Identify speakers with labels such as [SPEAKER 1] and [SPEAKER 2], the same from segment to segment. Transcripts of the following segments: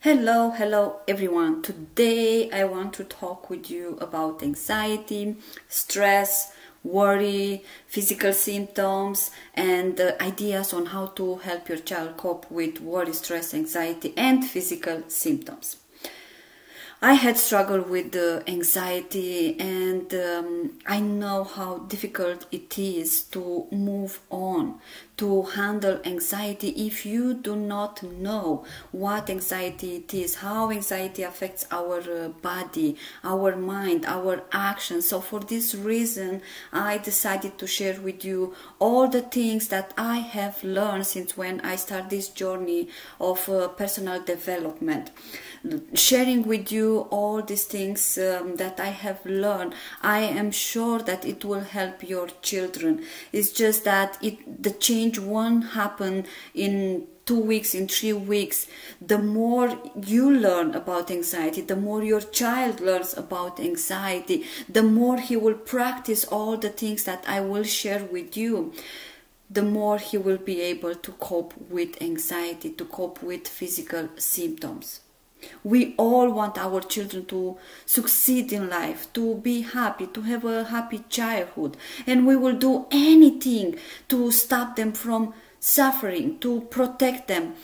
[SPEAKER 1] Hello everyone. Today I want to talk with you about anxiety, stress, worry, physical symptoms, and ideas on how to help your child cope with worry, stress, anxiety, and physical symptoms. I had struggled with anxiety, and I know how difficult it is to move on, to handle anxiety if you do not know what anxiety it is, how anxiety affects our body, our mind, our actions. So for this reason, I decided to share with you all the things that I have learned since when I started this journey of personal development. Sharing with you all these things that I have learned, I am sure that it will help your children. It's just that the change won't happen in 2 weeks, in 3 weeks. The more you learn about anxiety, the more your child learns about anxiety, the more he will practice all the things that I will share with you, the more he will be able to cope with anxiety, to cope with physical symptoms. We all want our children to succeed in life, to be happy, to have a happy childhood, and we will do anything to stop them from suffering, to protect them.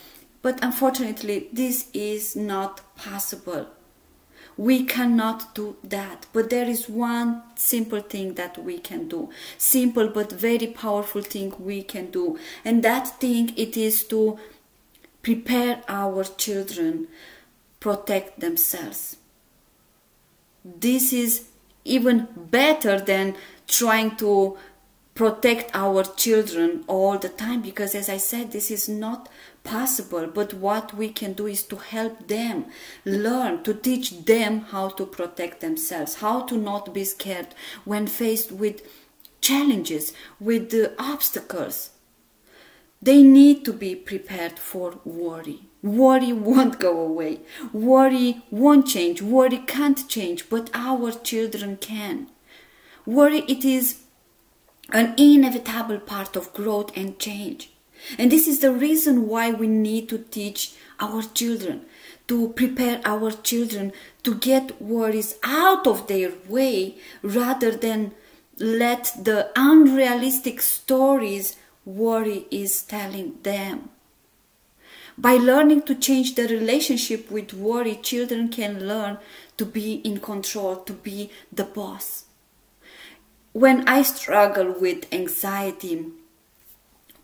[SPEAKER 1] But unfortunately, this is not possible. We cannot do that. But there is one simple thing that we can do. Simple but very powerful thing we can do. And that thing, it is to prepare our children protect themselves. This is even better than trying to protect our children all the time, because as I said, this is not possible. But what we can do is to help them learn, to teach them how to protect themselves, how to not be scared when faced with challenges, with obstacles. They need to be prepared for worry. Worry won't go away. Worry won't change. Worry can't change, but our children can. Worry, it is an inevitable part of growth and change. And this is the reason why we need to teach our children, to prepare our children to get worries out of their way, rather than let the unrealistic stories worry is telling them. By learning to change the relationship with worry, children can learn to be in control, to be the boss. When I struggled with anxiety,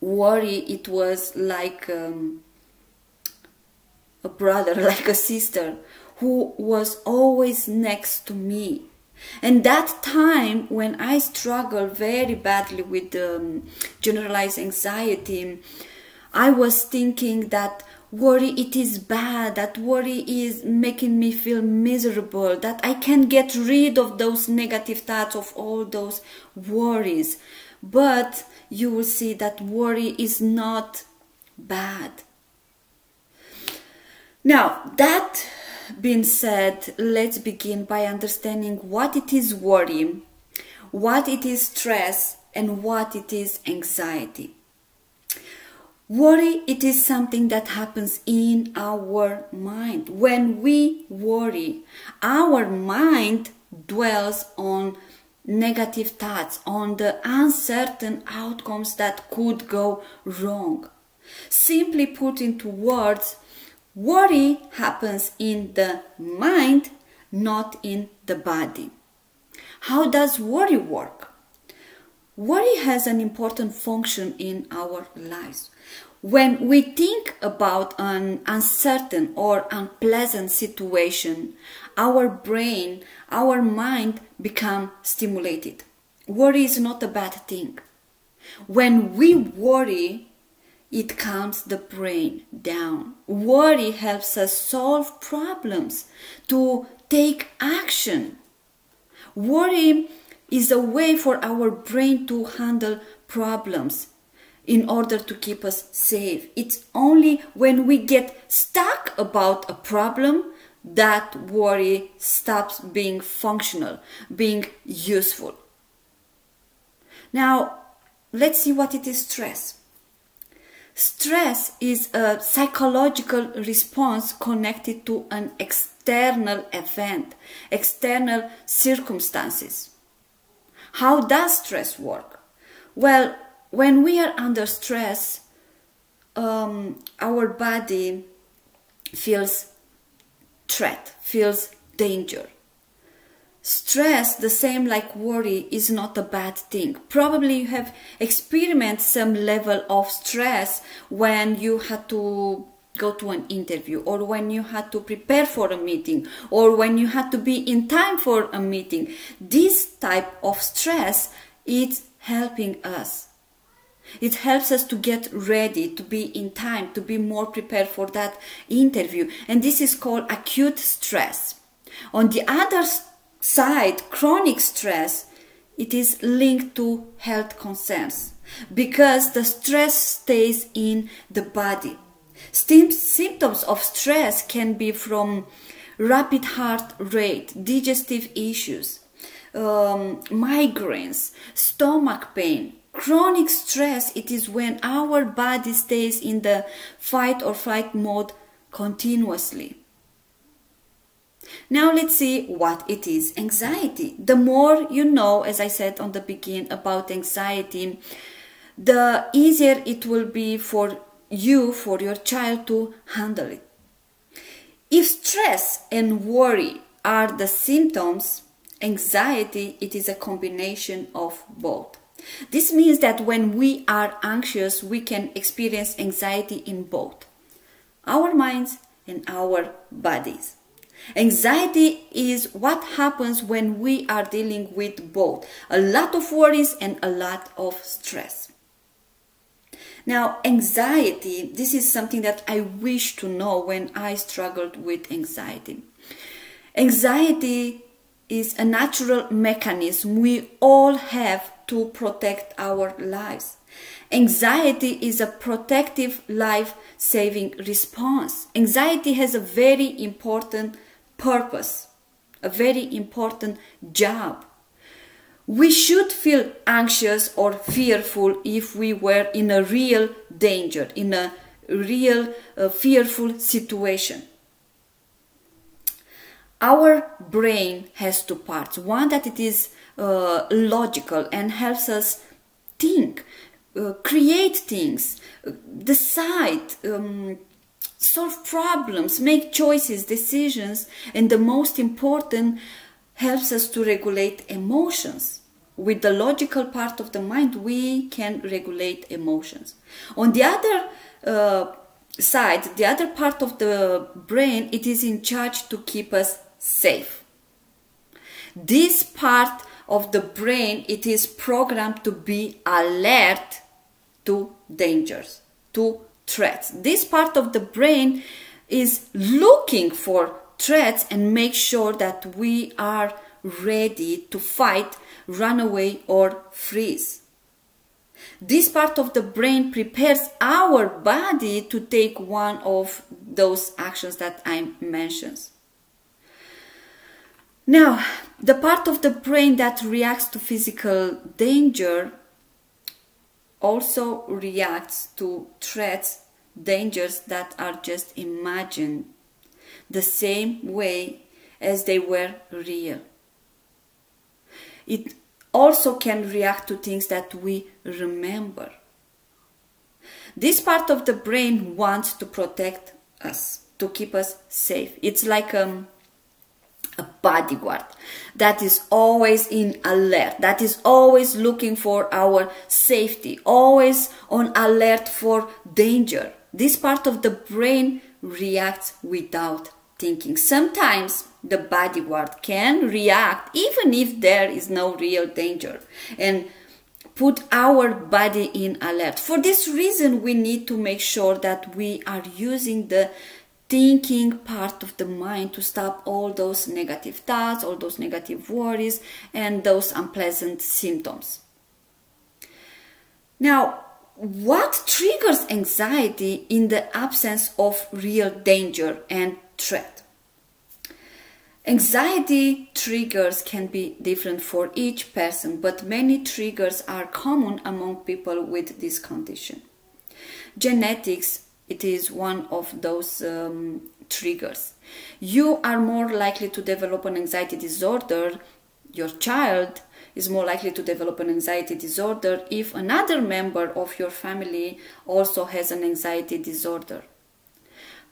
[SPEAKER 1] worry, it was like a brother, like a sister, who was always next to me. And that time when I struggled very badly with generalized anxiety, I was thinking that worry, it is bad, that worry is making me feel miserable, that I can't get rid of those negative thoughts, of all those worries. But you will see that worry is not bad. Now, that being said, let's begin by understanding what it is worry, what it is stress, and what it is anxiety. Worry, it is something that happens in our mind. When we worry, our mind dwells on negative thoughts, on the uncertain outcomes that could go wrong. Simply put into words, worry happens in the mind, not in the body. How does worry work? Worry has an important function in our lives. When we think about an uncertain or unpleasant situation, our brain, our mind become stimulated. Worry is not a bad thing. When we worry, it calms the brain down. Worry helps us solve problems, to take action. Worry is a way for our brain to handle problems in order to keep us safe. It's only when we get stuck about a problem that worry stops being functional, being useful. Now, let's see what it is stress. Stress is a psychological response connected to an external event, external circumstances. How does stress work? Well, when we are under stress, our body feels threat, feels danger. Stress, the same like worry, is not a bad thing. Probably you have experienced some level of stress when you had to go to an interview, or when you had to prepare for a meeting, or when you had to be in time for a meeting. This type of stress is helping us. It helps us to get ready, to be in time, to be more prepared for that interview. And this is called acute stress. On the other side, chronic stress, it is linked to health concerns because the stress stays in the body. Symptoms of stress can be from rapid heart rate, digestive issues, migraines, stomach pain. Chronic stress, it is when our body stays in the fight or flight mode continuously. Now let's see what it is. Anxiety. The more you know, as I said on the beginning, about anxiety, the easier it will be for you, for your child to handle it. If stress and worry are the symptoms, anxiety, it is a combination of both. This means that when we are anxious, we can experience anxiety in both our minds and our bodies. Anxiety is what happens when we are dealing with both a lot of worries and a lot of stress. Now, anxiety, this is something that I wish to know when I struggled with anxiety. Anxiety is a natural mechanism we all have to protect our lives. Anxiety is a protective, life-saving response. Anxiety has a very important purpose, a very important job. We should feel anxious or fearful if we were in a real danger, in a real fearful situation. Our brain has two parts. One, that it is logical and helps us think, create things, decide, solve problems, make choices, decisions, and the most important, helps us to regulate emotions. With the logical part of the mind, we can regulate emotions. On the other side, the other part of the brain, it is in charge to keep us safe. This part of the brain, it is programmed to be alert to dangers, to threats. This part of the brain is looking for threats and make sure that we are ready to fight, run away, or freeze. This part of the brain prepares our body to take one of those actions that I mentioned. Now, the part of the brain that reacts to physical danger also reacts to threats, dangers that are just imagined, the same way as they were real. It also can react to things that we remember. This part of the brain wants to protect us, to keep us safe. It's like a bodyguard that is always in alert, that is always looking for our safety, always on alert for danger. This part of the brain reacts without thinking. Sometimes the bodyguard can react even if there is no real danger and put our body in alert. For this reason, we need to make sure that we are using the thinking part of the mind to stop all those negative thoughts, all those negative worries, and those unpleasant symptoms. Now, what triggers anxiety in the absence of real danger and threat? Anxiety triggers can be different for each person, but many triggers are common among people with this condition. genetics, it is one of those triggers. You are more likely to develop an anxiety disorder, your child is more likely to develop an anxiety disorder if another member of your family also has an anxiety disorder.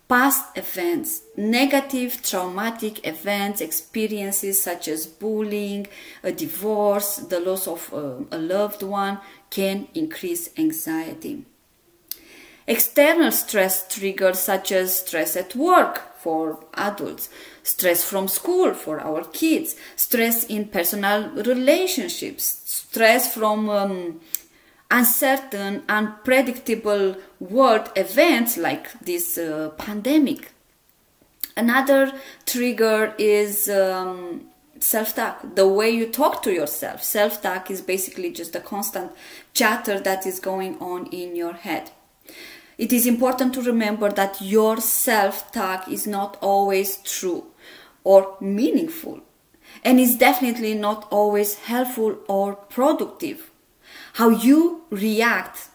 [SPEAKER 1] Past events, negative traumatic events, experiences such as bullying, a divorce, the loss of a loved one can increase anxiety. External stress triggers such as stress at work for adults, stress from school for our kids, stress in personal relationships, stress from uncertain, unpredictable world events like this pandemic. Another trigger is self-talk, the way you talk to yourself. Self-talk is basically just a constant chatter that is going on in your head. It is important to remember that your self-talk is not always true or meaningful, and is definitely not always helpful or productive. How you react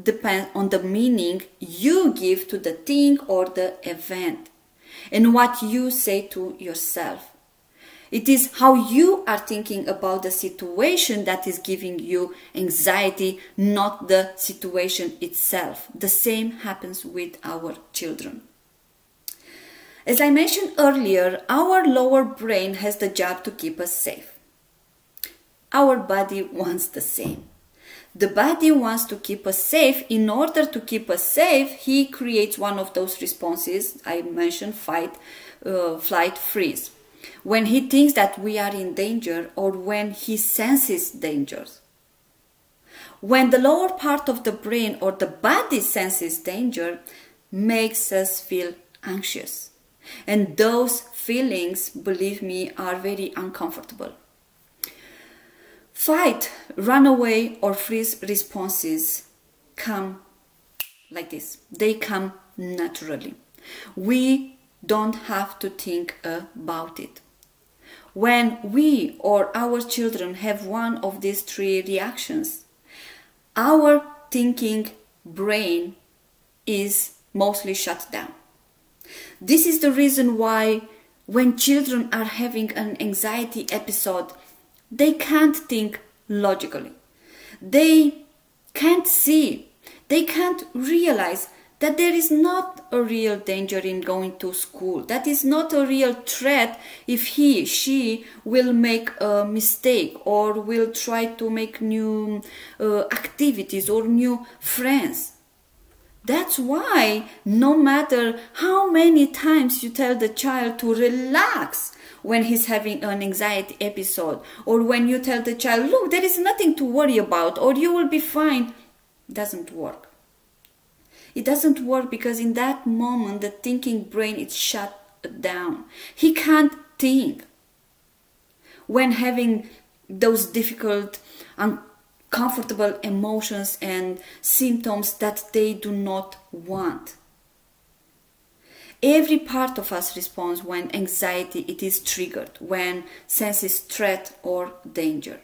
[SPEAKER 1] depends on the meaning you give to the thing or the event, and what you say to yourself. It is how you are thinking about the situation that is giving you anxiety, not the situation itself. The same happens with our children. As I mentioned earlier, our lower brain has the job to keep us safe. Our body wants the same. The body wants to keep us safe. In order to keep us safe, he creates one of those responses I mentioned, fight, flight, freeze. When he thinks that we are in danger or when he senses dangers. When the lower part of the brain or the body senses danger, makes us feel anxious. And those feelings, believe me, are very uncomfortable. Fight, run away or freeze responses come like this. They come naturally. We don't have to think about it. When we or our children have one of these three reactions, our thinking brain is mostly shut down. This is the reason why when children are having an anxiety episode, they can't think logically. They can't see, they can't realize that there is not a real danger in going to school. That is not a real threat if she will make a mistake or will try to make new activities or new friends. That's why no matter how many times you tell the child to relax when he's having an anxiety episode, or when you tell the child, look, there is nothing to worry about, or you will be fine, doesn't work. It doesn't work because in that moment the thinking brain is shut down. He can't think. When having those difficult, uncomfortable emotions and symptoms that they do not want. Every part of us responds when anxiety it is triggered, when senses threat or danger.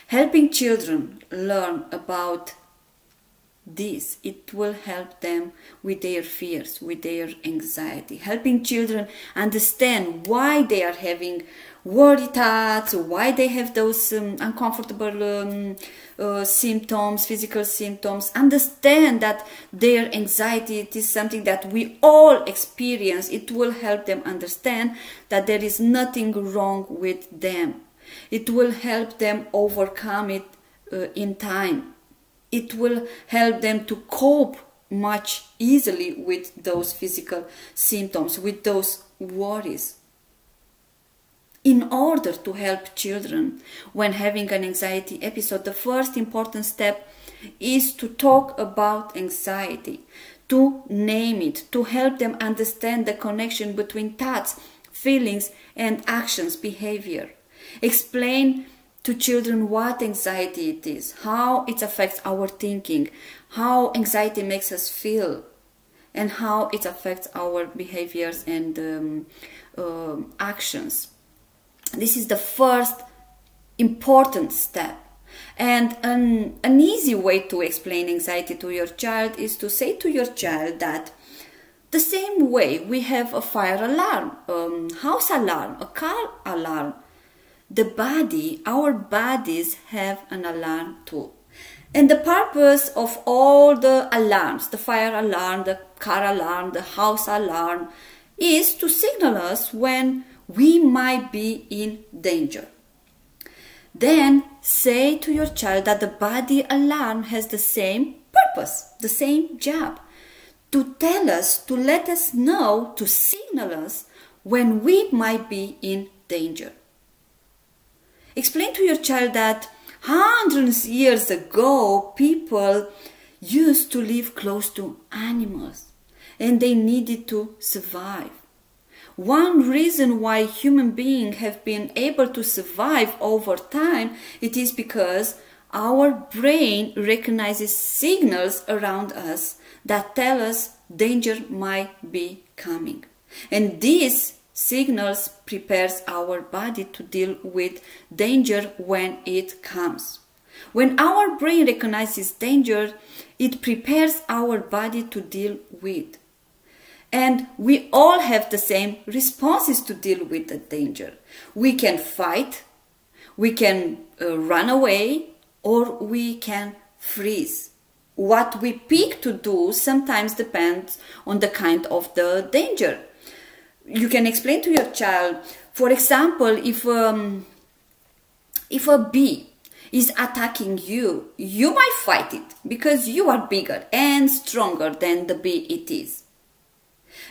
[SPEAKER 1] Helping children learn about this, it will help them with their fears, with their anxiety. Helping children understand why they are having worry thoughts, why they have those uncomfortable symptoms, physical symptoms. Understand that their anxiety it is something that we all experience. It will help them understand that there is nothing wrong with them. It will help them overcome it in time. It will help them to cope much easily with those physical symptoms, with those worries. In order to help children when having an anxiety episode, the first important step is to talk about anxiety, to name it, to help them understand the connection between thoughts, feelings, and actions, behavior. Explain to children what anxiety it is, how it affects our thinking, how anxiety makes us feel, and how it affects our behaviors and actions. This is the first important step. And an easy way to explain anxiety to your child is to say to your child that the same way we have a fire alarm, house alarm, a car alarm, our bodies have an alarm too. And the purpose of all the alarms, the fire alarm, the car alarm, the house alarm, is to signal us when we might be in danger. Then say to your child that the body alarm has the same purpose, the same job, to tell us, to let us know, to signal us when we might be in danger. Explain to your child that hundreds of years ago, people used to live close to animals and they needed to survive. One reason why human beings have been able to survive over time, it is because our brain recognizes signals around us that tell us danger might be coming. And these signals prepares our body to deal with danger when it comes. When our brain recognizes danger, it prepares our body to deal with. And we all have the same responses to deal with the danger. We can fight, we can run away, or we can freeze. What we pick to do sometimes depends on the kind of the danger. You can explain to your child, for example, if a bee is attacking you, you might fight it because you are bigger and stronger than the bee it is.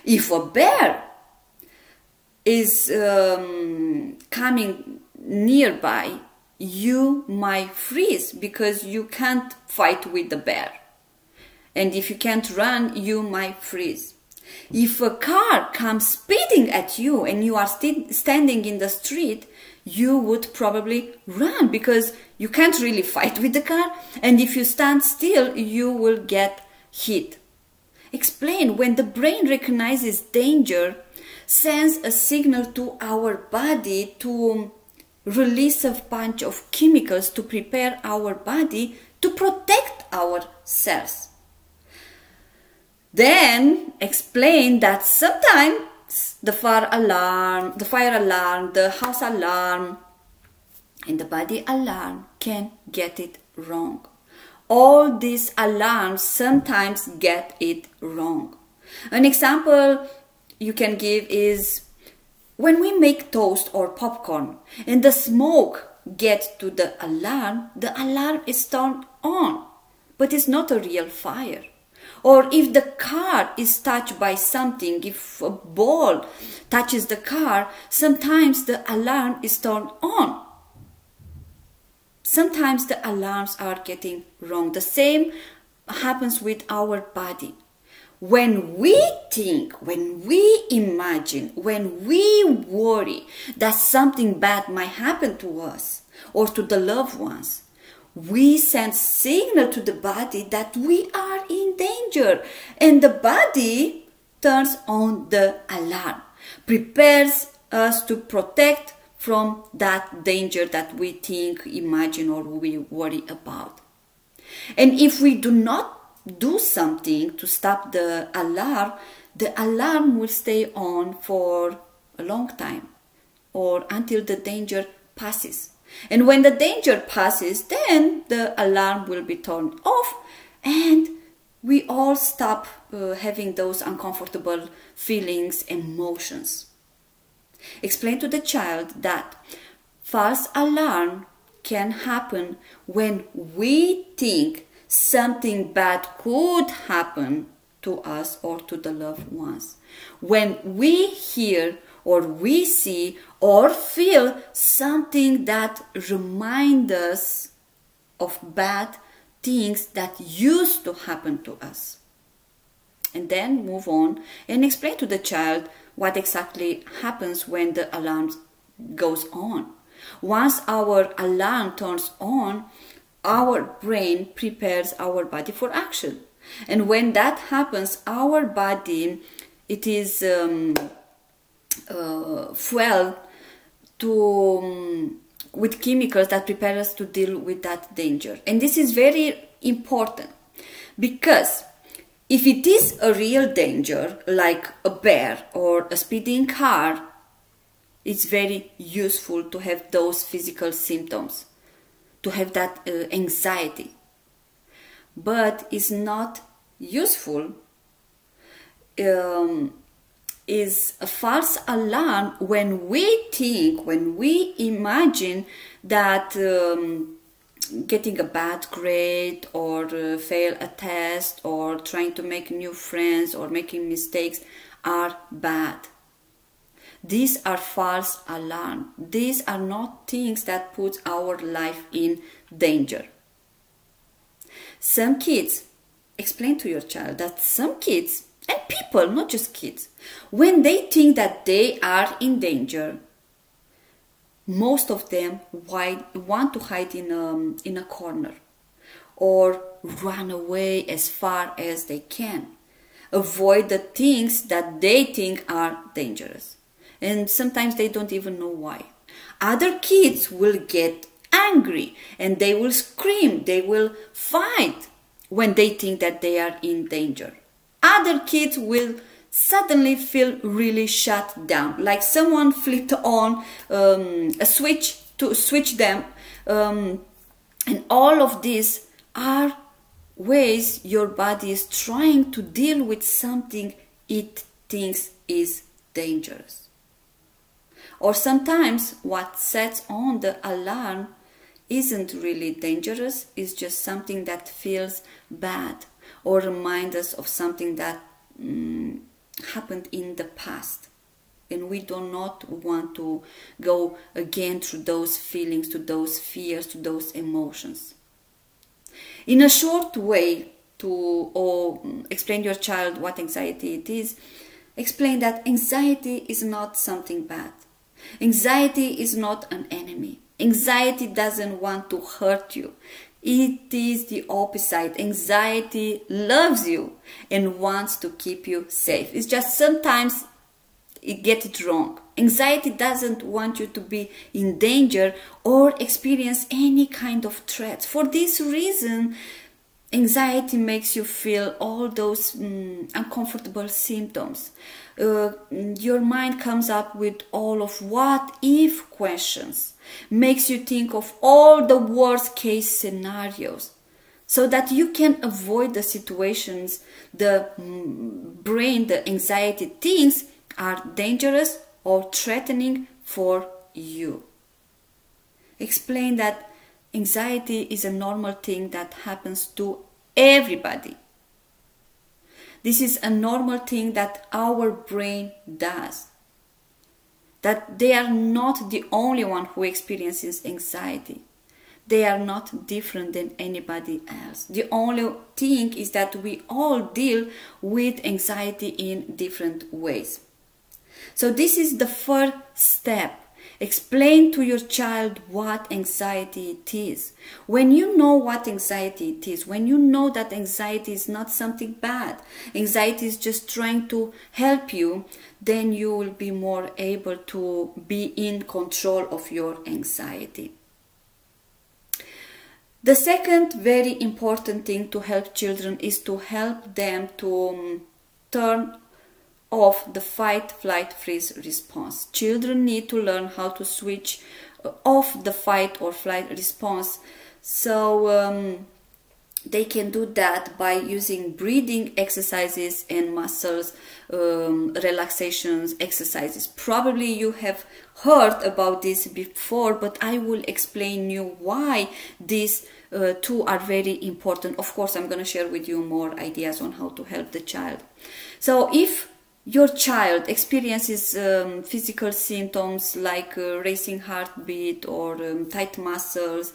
[SPEAKER 1] If a bear is coming nearby, you might freeze because you can't fight with the bear. And if you can't run, you might freeze. If a car comes speeding at you and you are standing in the street, you would probably run because you can't really fight with the car. And if you stand still, you will get hit. Explain when the brain recognizes danger, sends a signal to our body to release a bunch of chemicals to prepare our body to protect ourselves. Then explain that sometimes the fire alarm, the house alarm, and the body alarm can get it wrong. All these alarms sometimes get it wrong. An example you can give is when we make toast or popcorn and the smoke gets to the alarm is turned on, but it's not a real fire. Or if the car is touched by something, if a ball touches the car, sometimes the alarm is turned on. Sometimes the alarms are getting wrong. The same happens with our body. When we think, when we imagine, when we worry that something bad might happen to us or to the loved ones, we send signal to the body that we are in danger, and the body turns on the alarm, prepares us to protect from that danger that we think, imagine, or we worry about. And if we do not do something to stop the alarm will stay on for a long time or until the danger passes. And when the danger passes, then the alarm will be turned off and we all stop having those uncomfortable feelings and emotions. Explain to the child that false alarm can happen when we think something bad could happen to us or to the loved ones. When we hear or we see or feel something that reminds us of bad things that used to happen to us. And then move on and explain to the child what exactly happens when the alarm goes on. Once our alarm turns on, our brain prepares our body for action. And when that happens, our body, it is fuel with chemicals that prepare us to deal with that danger. And this is very important, because if it is a real danger, like a bear or a speeding car, it's very useful to have those physical symptoms, to have that anxiety. But it's not useful, is a false alarm when we think, when we imagine that getting a bad grade or fail a test or trying to make new friends or making mistakes are bad. These are false alarms. These are not things that put our life in danger. Some kids, explain to your child that some kids, and people, not just kids, when they think that they are in danger, most of them want to hide in a corner or run away as far as they can. Avoid the things that they think are dangerous. And sometimes they don't even know why. Other kids will get angry and they will scream, they will fight when they think that they are in danger. Other kids will suddenly feel really shut down, like someone flipped on a switch to switch them. And all of these are ways your body is trying to deal with something it thinks is dangerous. Or sometimes what sets on the alarm isn't really dangerous, it's just something that feels bad or reminds us of something that happened in the past. And we do not want to go again through those feelings, to those fears, to those emotions. In a short way, to explain to your child what anxiety it is, explain that anxiety is not something bad. Anxiety is not an enemy. Anxiety doesn't want to hurt you. It is the opposite. Anxiety loves you and wants to keep you safe. It's just sometimes it gets it wrong. Anxiety doesn't want you to be in danger or experience any kind of threat. For this reason, anxiety makes you feel all those uncomfortable symptoms. Your mind comes up with all of what if questions, makes you think of all the worst case scenarios, so that you can avoid the situations the brain, the anxiety thinks are dangerous or threatening for you. Explain that anxiety is a normal thing that happens to everybody. This is a normal thing that our brain does. That they are not the only one who experiences anxiety. They are not different than anybody else. The only thing is that we all deal with anxiety in different ways. So this is the first step. Explain to your child what anxiety it is. When you know what anxiety it is, when you know that anxiety is not something bad, anxiety is just trying to help you, then you will be more able to be in control of your anxiety. The second very important thing to help children is to help them to turn off the fight, flight, freeze response. Children need to learn how to switch off the fight or flight response. So they can do that by using breathing exercises and muscles relaxations exercises. Probably you have heard about this before, but I will explain you why these two are very important. Of course, I'm going to share with you more ideas on how to help the child. So if your child experiences physical symptoms like racing heartbeat or tight muscles,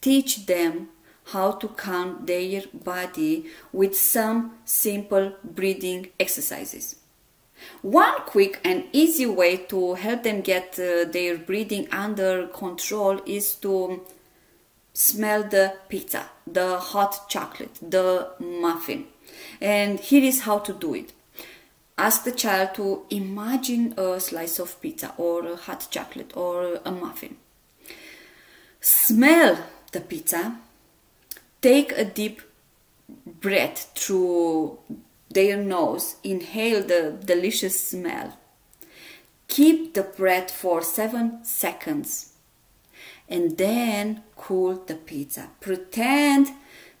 [SPEAKER 1] teach them how to calm their body with some simple breathing exercises. One quick and easy way to help them get their breathing under control is to smell the pizza, the hot chocolate, the muffin. And here is how to do it. Ask the child to imagine a slice of pizza or a hot chocolate or a muffin. Smell the pizza. Take a deep breath through their nose. Inhale the delicious smell. Keep the breath for 7 seconds. And then cool the pizza. Pretend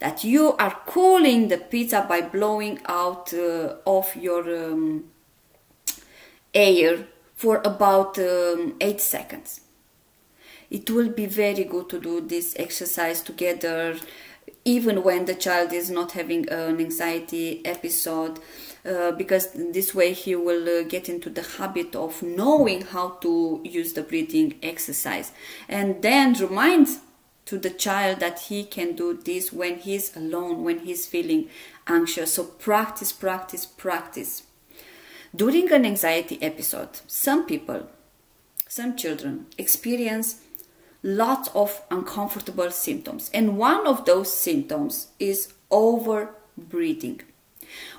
[SPEAKER 1] that you are cooling the pizza by blowing out of your air for about 8 seconds. It will be very good to do this exercise together, even when the child is not having an anxiety episode, because this way he will get into the habit of knowing how to use the breathing exercise. And then remind to the child that he can do this when he's alone, when he's feeling anxious. So practice, practice, practice. During an anxiety episode, some children experience lots of uncomfortable symptoms, and one of those symptoms is over breathing.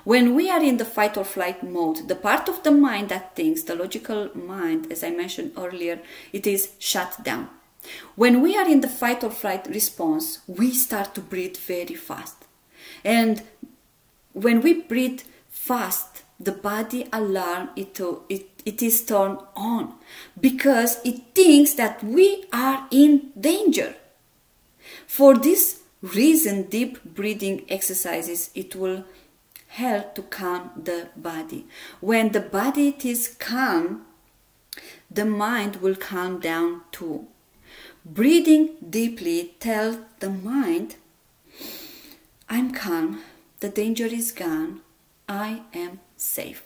[SPEAKER 1] When we are in the fight or flight mode, the part of the mind that thinks, the logical mind, as I mentioned earlier, it is shut down. When we are in the fight or flight response, we start to breathe very fast. And when we breathe fast, the body alarm, it is turned on because it thinks that we are in danger. For this reason, deep breathing exercises, it will help to calm the body. When the body is calm, the mind will calm down too. Breathing deeply tells the mind, I'm calm, the danger is gone, I am safe.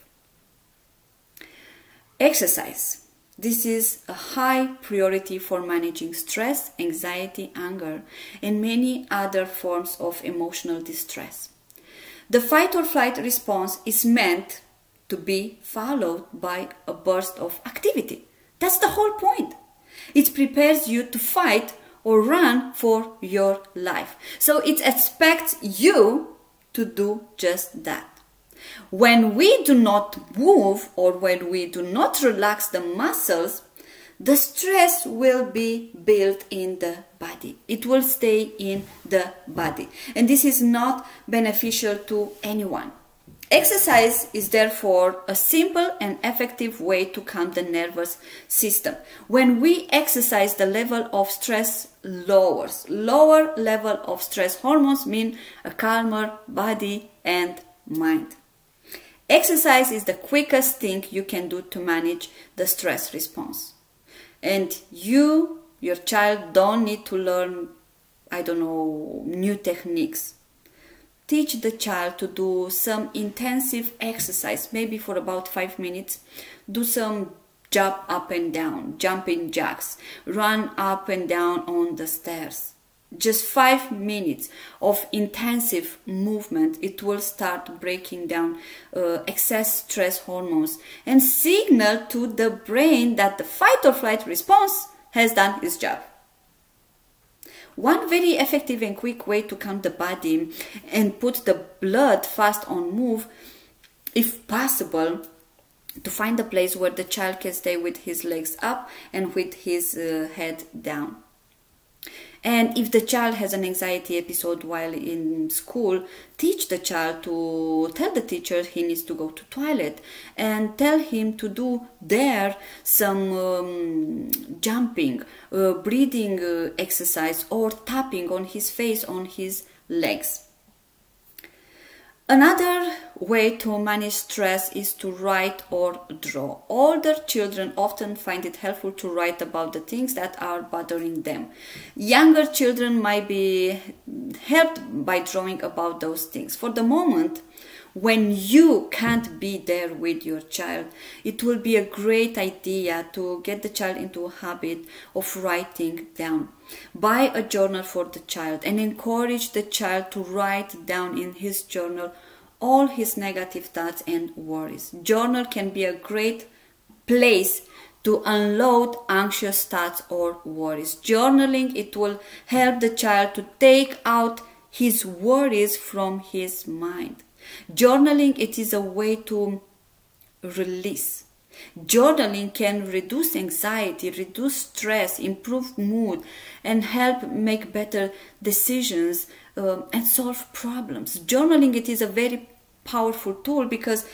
[SPEAKER 1] Exercise. This is a high priority for managing stress, anxiety, anger, and many other forms of emotional distress. The fight or flight response is meant to be followed by a burst of activity. That's the whole point. It prepares you to fight or run for your life. So it expects you to do just that. When we do not move or when we do not relax the muscles, the stress will be built in the body. It will stay in the body. And this is not beneficial to anyone. Exercise is therefore a simple and effective way to calm the nervous system. When we exercise, the level of stress lowers. Lower level of stress hormones mean a calmer body and mind. Exercise is the quickest thing you can do to manage the stress response. And your child don't need to learn, new techniques. Teach the child to do some intensive exercise, maybe for about 5 minutes. Do some jump up and down, jumping jacks, run up and down on the stairs. Just 5 minutes of intensive movement, it will start breaking down excess stress hormones and signal to the brain that the fight or flight response has done its job. One very effective and quick way to calm the body and put the blood fast on move, if possible, to find a place where the child can stay with his legs up and with his head down. And if the child has an anxiety episode while in school, teach the child to tell the teacher he needs to go to toilet and tell him to do there some jumping, breathing exercise or tapping on his face, on his legs. Another way to manage stress is to write or draw. Older children often find it helpful to write about the things that are bothering them. Younger children might be helped by drawing about those things. For the moment, when you can't be there with your child, it will be a great idea to get the child into a habit of writing down. Buy a journal for the child and encourage the child to write down in his journal all his negative thoughts and worries. Journal can be a great place to unload anxious thoughts or worries. Journaling, it will help the child to take out his worries from his mind. Journaling, it is a way to release. Journaling can reduce anxiety, reduce stress, improve mood, and help make better decisions and solve problems. Journaling, it is a very powerful tool because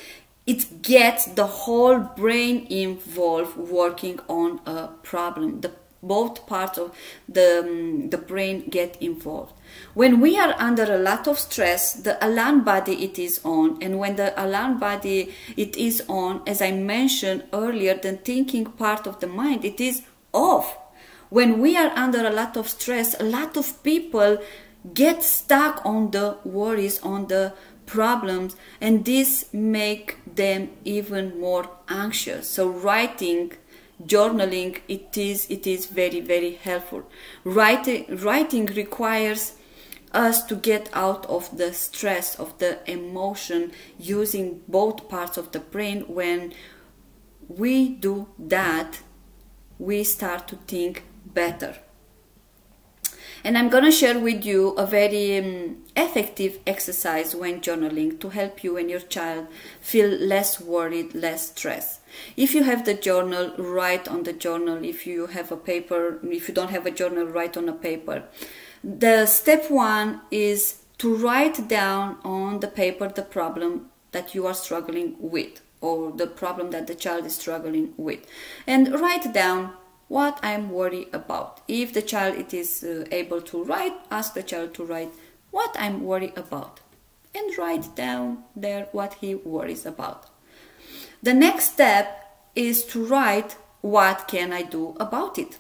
[SPEAKER 1] it gets the whole brain involved working on a problem. Both parts of the brain get involved. When we are under a lot of stress, the alarm body it is on, and when the alarm body it is on, as I mentioned earlier, the thinking part of the mind it is off. When we are under a lot of stress, a lot of people get stuck on the worries, on the problems, and this make them even more anxious. So writing, journaling, it is very, very helpful. Writing requires us to get out of the stress, of the emotion, using both parts of the brain. When we do that, we start to think better. And I'm going to share with you a very effective exercise when journaling to help you and your child feel less worried, less stressed. If you have the journal, write on the journal. If you have a paper, if you don't have a journal, write on a paper. The step one is to write down on the paper the problem that you are struggling with, or the problem that the child is struggling with. And write down what I'm worried about. If the child is able to write, ask the child to write what I'm worried about, and write down there what he worries about. The next step is to write what can I do about it,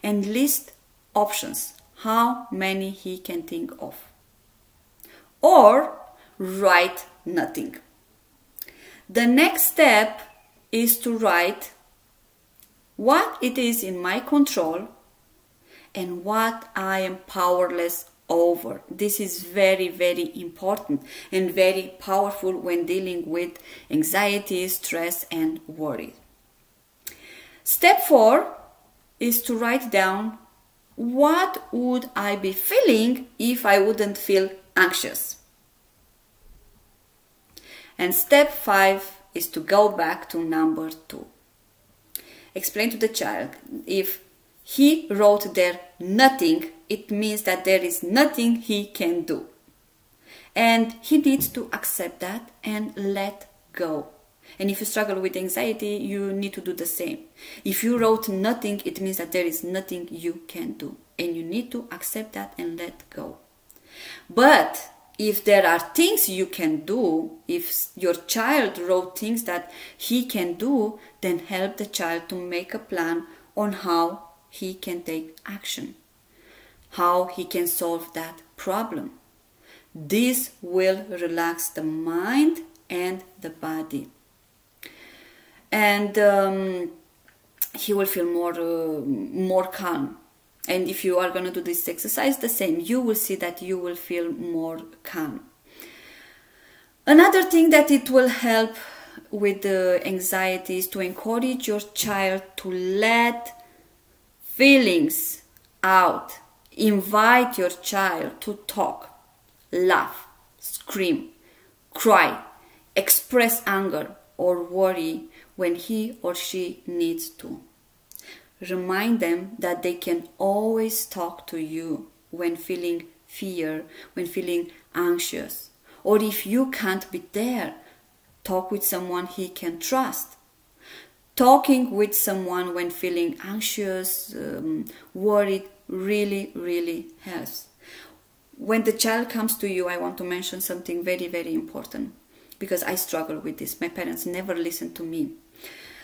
[SPEAKER 1] and list options, how many he can think of, or write nothing. The next step is to write what it is in my control and what I am powerless over. This is very, very important and very powerful when dealing with anxiety, stress, and worry. Step 4 is to write down what would I be feeling if I wouldn't feel anxious. And step 5 is to go back to number 2. Explain to the child, if he wrote there nothing, it means that there is nothing he can do. And he needs to accept that and let go. And if you struggle with anxiety, you need to do the same. If you wrote nothing, it means that there is nothing you can do. And you need to accept that and let go. But if there are things you can do, if your child wrote things that he can do, then help the child to make a plan on how he can take action, how he can solve that problem. This will relax the mind and the body. And he will feel more calm. And if you are going to do this exercise, the same, you will see that you will feel more calm. Another thing that it will help with the anxiety is to encourage your child to let feelings out. Invite your child to talk, laugh, scream, cry, express anger or worry when he or she needs to. Remind them that they can always talk to you when feeling fear, when feeling anxious. Or if you can't be there, talk with someone he can trust. Talking with someone when feeling anxious, worried, really, really helps. When the child comes to you, I want to mention something very, very important, because I struggle with this. My parents never listened to me.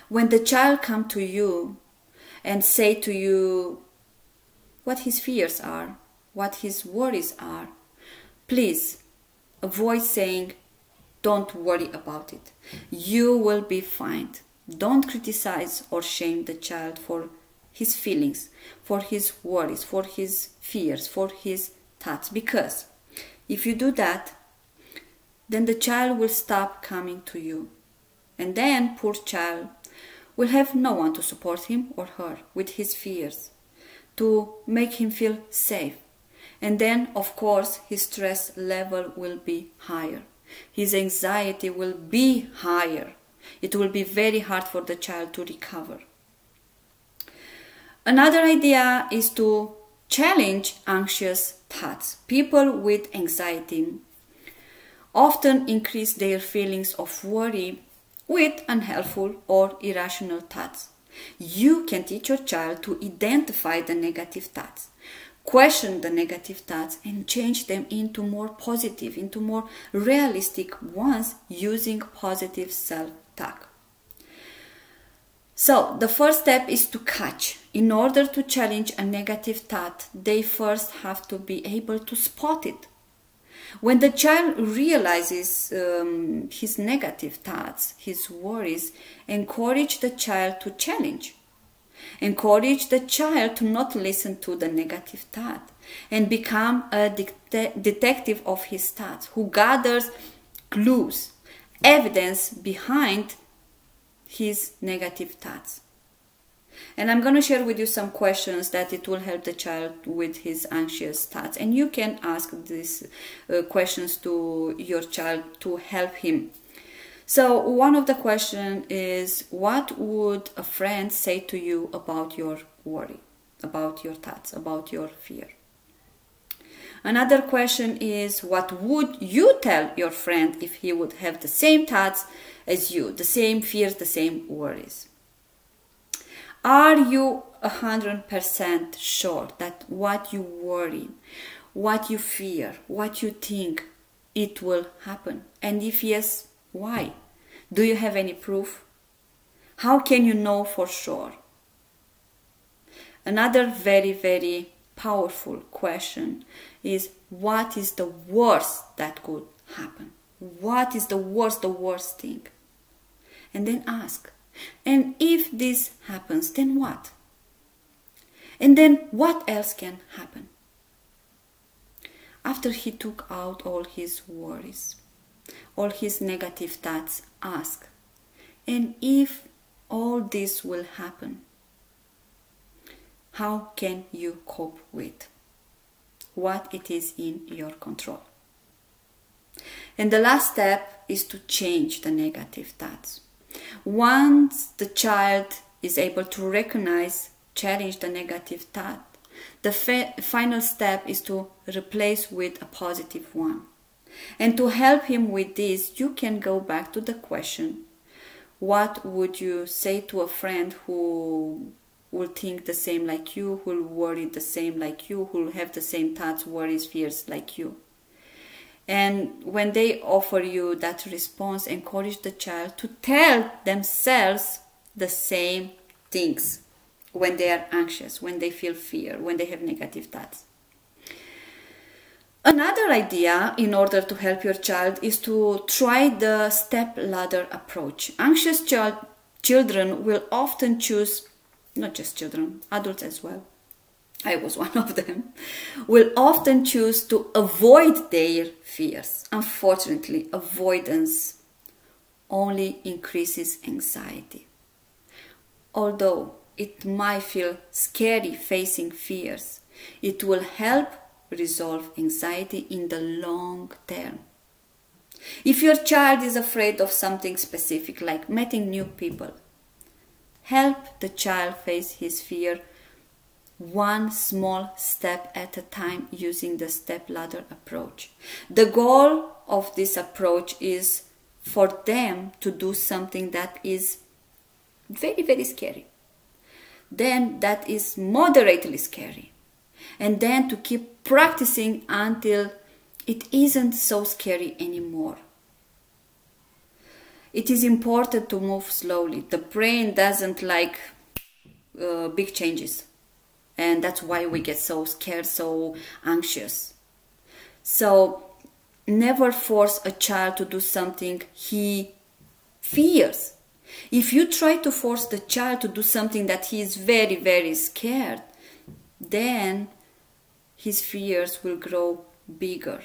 [SPEAKER 1] When the child comes to you and say to you what his fears are, what his worries are, please avoid saying, don't worry about it. You will be fine. Don't criticize or shame the child for his feelings, for his worries, for his fears, for his thoughts. Because if you do that, then the child will stop coming to you. And then, poor child, will have no one to support him or her with his fears, to make him feel safe. And then, of course, his stress level will be higher. His anxiety will be higher. It will be very hard for the child to recover. Another idea is to challenge anxious thoughts. People with anxiety often increase their feelings of worry with unhelpful or irrational thoughts. You can teach your child to identify the negative thoughts, question the negative thoughts, and change them into more positive, into more realistic ones using positive self-talk. So the first step is to catch. In order to challenge a negative thought, they first have to be able to spot it. When the child realizes his negative thoughts, his worries, encourage the child to challenge. Encourage the child to not listen to the negative thought and become a detective of his thoughts who gathers clues, evidence behind his negative thoughts. And I'm going to share with you some questions that it will help the child with his anxious thoughts. And you can ask these questions to your child to help him. So one of the questions is, what would a friend say to you about your worry, about your thoughts, about your fear? Another question is, what would you tell your friend if he would have the same thoughts as you, the same fears, the same worries? Are you 100% sure that what you worry, what you fear, what you think, it will happen? And if yes, why? Do you have any proof? How can you know for sure? Another very, very powerful question is, what is the worst that could happen? What is the worst thing? And then ask, and if this happens, then what? And then what else can happen? After he took out all his worries, all his negative thoughts, ask, and if all this will happen, how can you cope with what it is in your control? And the last step is to change the negative thoughts. Once the child is able to recognize, challenge the negative thought, the final step is to replace with a positive one. And to help him with this, you can go back to the question, what would you say to a friend who will think the same like you, who will worry the same like you, who will have the same thoughts, worries, fears like you? And when they offer you that response, encourage the child to tell themselves the same things when they are anxious, when they feel fear, when they have negative thoughts. Another idea in order to help your child is to try the step ladder approach. Anxious children will often choose, not just children, adults as well, I was one of them, will often choose to avoid their fears. Unfortunately, avoidance only increases anxiety. Although it might feel scary facing fears, it will help resolve anxiety in the long term. If your child is afraid of something specific, like meeting new people, help the child face his fear one small step at a time using the step ladder approach. The goal of this approach is for them to do something that is very, very scary, then that is moderately scary, and then to keep practicing until it isn't so scary anymore. It is important to move slowly. The brain doesn't like big changes. And that's why we get so scared, so anxious. So never force a child to do something he fears. If you try to force the child to do something that he is very, very scared, then his fears will grow bigger.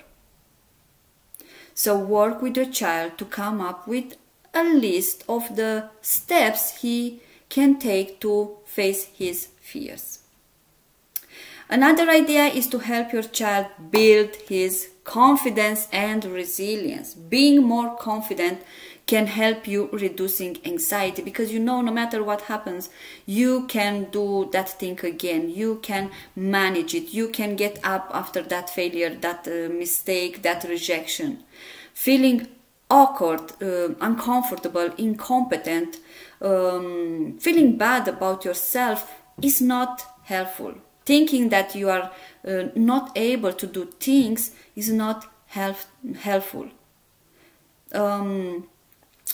[SPEAKER 1] So work with your child to come up with a list of the steps he can take to face his fears. Another idea is to help your child build his confidence and resilience. Being more confident can help you reducing anxiety, because you know no matter what happens, you can do that thing again. You can manage it. You can get up after that failure, that mistake, that rejection. Feeling awkward, uncomfortable, incompetent, feeling bad about yourself is not helpful. Thinking that you are not able to do things is not helpful.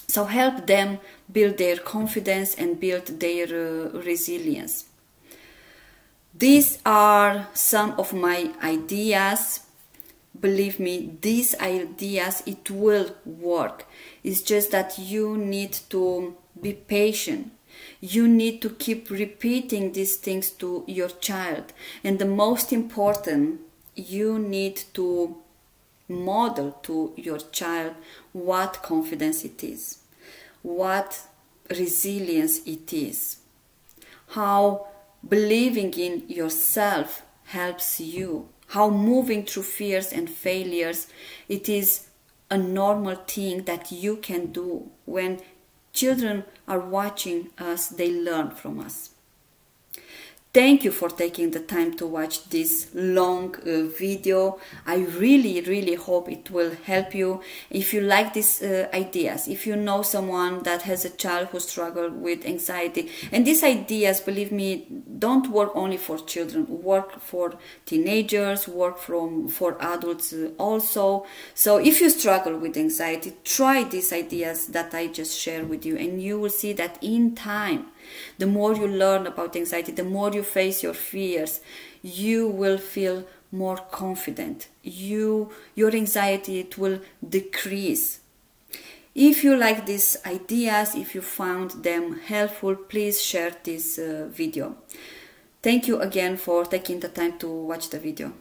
[SPEAKER 1] So help them build their confidence and build their resilience. These are some of my ideas. Believe me, these ideas, it will work. It's just that you need to be patient. You need to keep repeating these things to your child. And the most important, you need to model to your child what confidence it is, what resilience it is, how believing in yourself helps you, how moving through fears and failures, it is a normal thing that you can do. When children are watching us, they learn from us. Thank you for taking the time to watch this long video. I really hope it will help you. If you like these ideas, if you know someone that has a child who struggles with anxiety, and these ideas, believe me, don't work only for children, work for teenagers, work for adults also. So if you struggle with anxiety, try these ideas that I just shared with you, and you will see that in time, the more you learn about anxiety, the more you face your fears, you will feel more confident. Your anxiety, it will decrease. If you like these ideas, if you found them helpful, please share this video. Thank you again for taking the time to watch the video.